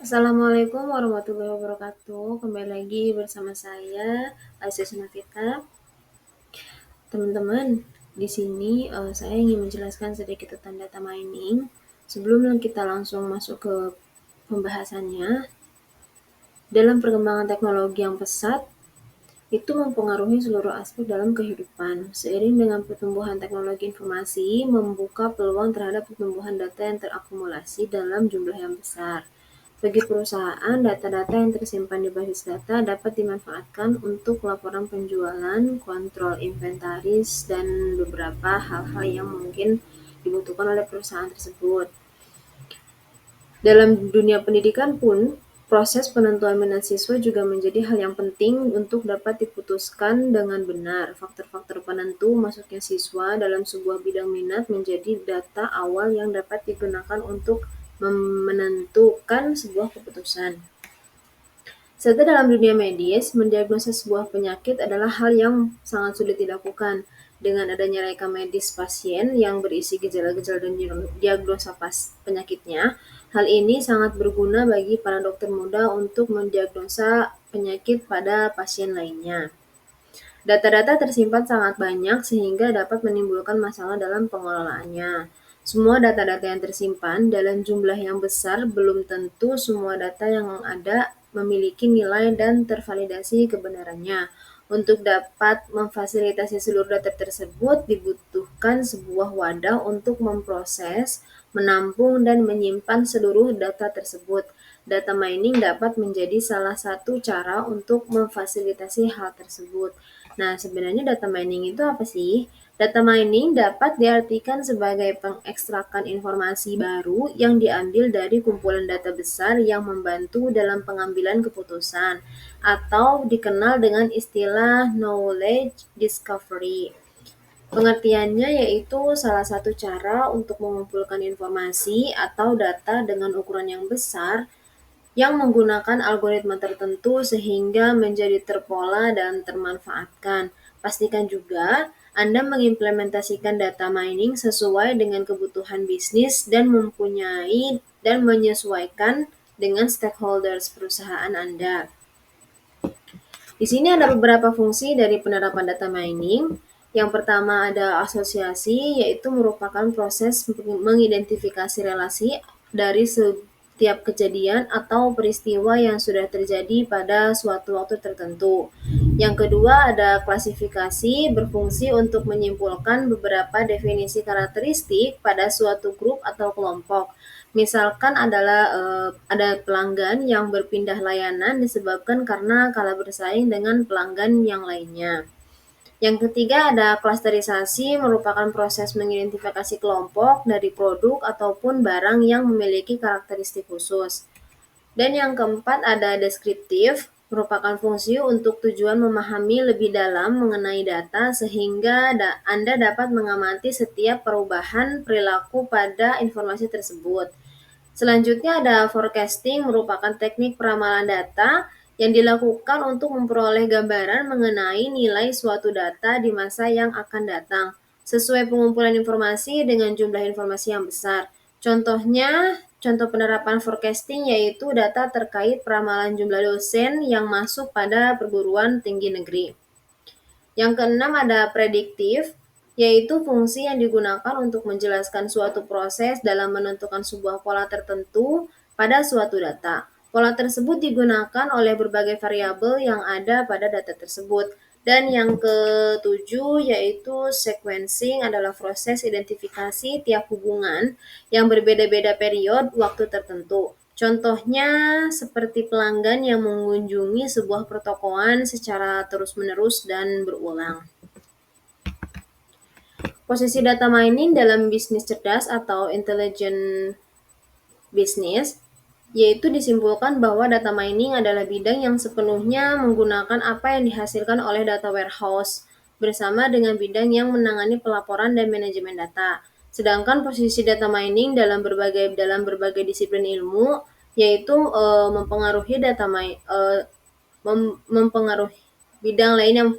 Assalamualaikum warahmatullahi wabarakatuh. Kembali lagi bersama saya, Aisyah Sunafita. Teman-teman, di sini saya ingin menjelaskan sedikit tentang data mining. Sebelum kita langsung masuk ke pembahasannya, dalam perkembangan teknologi yang pesat, itu mempengaruhi seluruh aspek dalam kehidupan. Seiring dengan pertumbuhan teknologi informasi, membuka peluang terhadap pertumbuhan data yang terakumulasi dalam jumlah yang besar. Bagi perusahaan, data-data yang tersimpan di basis data dapat dimanfaatkan untuk laporan penjualan, kontrol inventaris, dan beberapa hal-hal yang mungkin dibutuhkan oleh perusahaan tersebut. Dalam dunia pendidikan pun, proses penentuan minat siswa juga menjadi hal yang penting untuk dapat diputuskan dengan benar. Faktor-faktor penentu masuknya siswa dalam sebuah bidang minat menjadi data awal yang dapat digunakan untuk menentukan sebuah keputusan. Serta dalam dunia medis, mendiagnosa sebuah penyakit adalah hal yang sangat sulit dilakukan. Dengan adanya rekam medis pasien yang berisi gejala-gejala dan diagnosa penyakitnya, hal ini sangat berguna bagi para dokter muda untuk mendiagnosa penyakit pada pasien lainnya. Data-data tersimpan sangat banyak sehingga dapat menimbulkan masalah dalam pengelolaannya. Semua data-data yang tersimpan dalam jumlah yang besar belum tentu semua data yang ada memiliki nilai dan tervalidasi kebenarannya. Untuk dapat memfasilitasi seluruh data tersebut dibutuhkan sebuah wadah untuk memproses, menampung, dan menyimpan seluruh data tersebut. Data mining dapat menjadi salah satu cara untuk memfasilitasi hal tersebut. Nah, sebenarnya data mining itu apa sih? Data mining dapat diartikan sebagai pengekstrakan informasi baru yang diambil dari kumpulan data besar yang membantu dalam pengambilan keputusan, atau dikenal dengan istilah knowledge discovery. Pengertiannya yaitu salah satu cara untuk mengumpulkan informasi atau data dengan ukuran yang besar yang menggunakan algoritma tertentu sehingga menjadi terpola dan termanfaatkan. Pastikan juga Anda mengimplementasikan data mining sesuai dengan kebutuhan bisnis dan mempunyai dan menyesuaikan dengan stakeholders perusahaan Anda. Di sini ada beberapa fungsi dari penerapan data mining. Yang pertama ada asosiasi, yaitu merupakan proses mengidentifikasi relasi dari setiap kejadian atau peristiwa yang sudah terjadi pada suatu waktu tertentu. Yang kedua ada klasifikasi, berfungsi untuk menyimpulkan beberapa definisi karakteristik pada suatu grup atau kelompok. Misalkan ada pelanggan yang berpindah layanan disebabkan karena kalah bersaing dengan pelanggan yang lainnya. Yang ketiga ada klasterisasi, merupakan proses mengidentifikasi kelompok dari produk ataupun barang yang memiliki karakteristik khusus. Dan yang keempat ada deskriptif, merupakan fungsi untuk tujuan memahami lebih dalam mengenai data sehingga Anda dapat mengamati setiap perubahan perilaku pada informasi tersebut. Selanjutnya ada forecasting, merupakan teknik peramalan data yang dilakukan untuk memperoleh gambaran mengenai nilai suatu data di masa yang akan datang, sesuai pengumpulan informasi dengan jumlah informasi yang besar. Contoh penerapan forecasting yaitu data terkait peramalan jumlah dosen yang masuk pada perguruan tinggi negeri. Yang keenam ada prediktif, yaitu fungsi yang digunakan untuk menjelaskan suatu proses dalam menentukan sebuah pola tertentu pada suatu data. Pola tersebut digunakan oleh berbagai variabel yang ada pada data tersebut. Dan yang ketujuh yaitu sequencing adalah proses identifikasi tiap hubungan yang berbeda-beda periode waktu tertentu. Contohnya seperti pelanggan yang mengunjungi sebuah pertokoan secara terus-menerus dan berulang. Posisi data mining dalam bisnis cerdas atau intelligent business, yaitu disimpulkan bahwa data mining adalah bidang yang sepenuhnya menggunakan apa yang dihasilkan oleh data warehouse bersama dengan bidang yang menangani pelaporan dan manajemen data. Sedangkan posisi data mining dalam berbagai disiplin ilmu yaitu mempengaruhi mempengaruhi bidang lain yang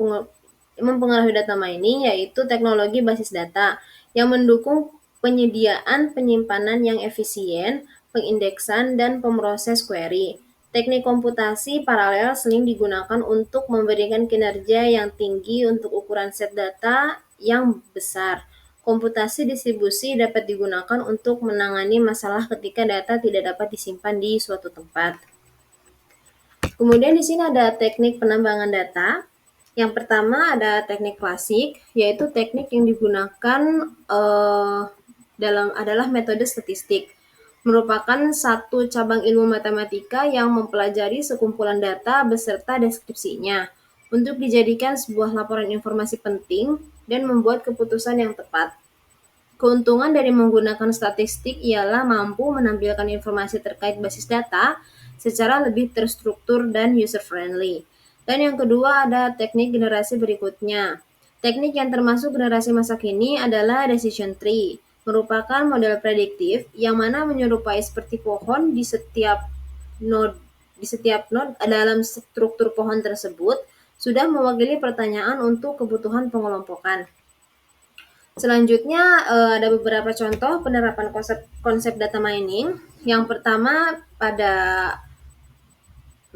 mempengaruhi data mining yaitu teknologi basis data yang mendukung penyediaan penyimpanan yang efisien, pengindeksan, dan pemroses query. Teknik komputasi paralel sering digunakan untuk memberikan kinerja yang tinggi untuk ukuran set data yang besar. Komputasi distribusi dapat digunakan untuk menangani masalah ketika data tidak dapat disimpan di suatu tempat. Kemudian di sini ada teknik penambangan data. Yang pertama ada teknik klasik, yaitu teknik yang digunakan adalah metode statistik. Merupakan satu cabang ilmu matematika yang mempelajari sekumpulan data beserta deskripsinya untuk dijadikan sebuah laporan informasi penting dan membuat keputusan yang tepat. Keuntungan dari menggunakan statistik ialah mampu menampilkan informasi terkait basis data secara lebih terstruktur dan user-friendly. Dan yang kedua ada teknik generasi berikutnya. Teknik yang termasuk generasi masa kini adalah decision tree, merupakan model prediktif yang mana menyerupai seperti pohon di setiap node dalam struktur pohon tersebut sudah mewakili pertanyaan untuk kebutuhan pengelompokan. Selanjutnya ada beberapa contoh penerapan konsep data mining. Yang pertama pada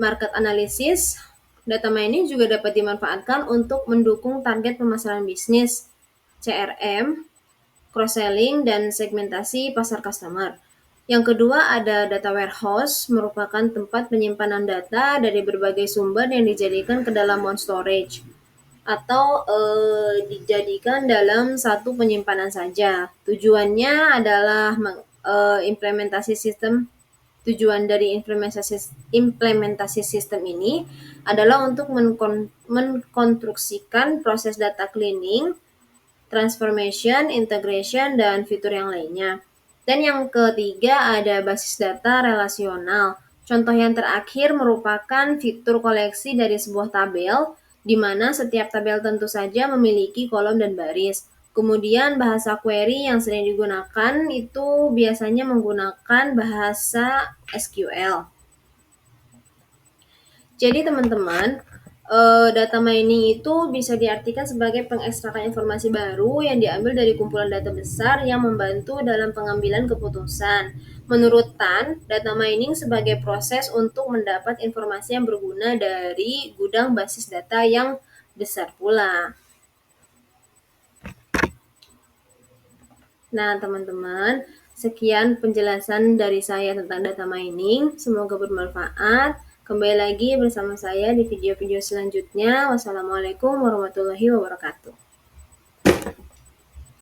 market analysis, data mining juga dapat dimanfaatkan untuk mendukung target pemasaran bisnis, CRM, cross-selling, dan segmentasi pasar customer. Yang kedua ada data warehouse, merupakan tempat penyimpanan data dari berbagai sumber yang dijadikan ke dalam one storage atau dijadikan dalam satu penyimpanan saja. Tujuannya adalah implementasi sistem. Tujuan dari implementasi sistem ini adalah untuk mengkonstruksikan proses data cleaning, transformation, integration, dan fitur yang lainnya. Dan yang ketiga ada basis data relasional. Contoh yang terakhir merupakan fitur koleksi dari sebuah tabel, di mana setiap tabel tentu saja memiliki kolom dan baris. Kemudian bahasa query yang sering digunakan itu biasanya menggunakan bahasa SQL. Jadi teman-teman, data mining itu bisa diartikan sebagai pengekstrakan informasi baru yang diambil dari kumpulan data besar yang membantu dalam pengambilan keputusan. Menurut Tan, data mining sebagai proses untuk mendapat informasi yang berguna dari gudang basis data yang besar pula. Nah, teman-teman, sekian penjelasan dari saya tentang data mining. Semoga bermanfaat. Kembali lagi bersama saya di video-video selanjutnya. Wassalamualaikum warahmatullahi wabarakatuh.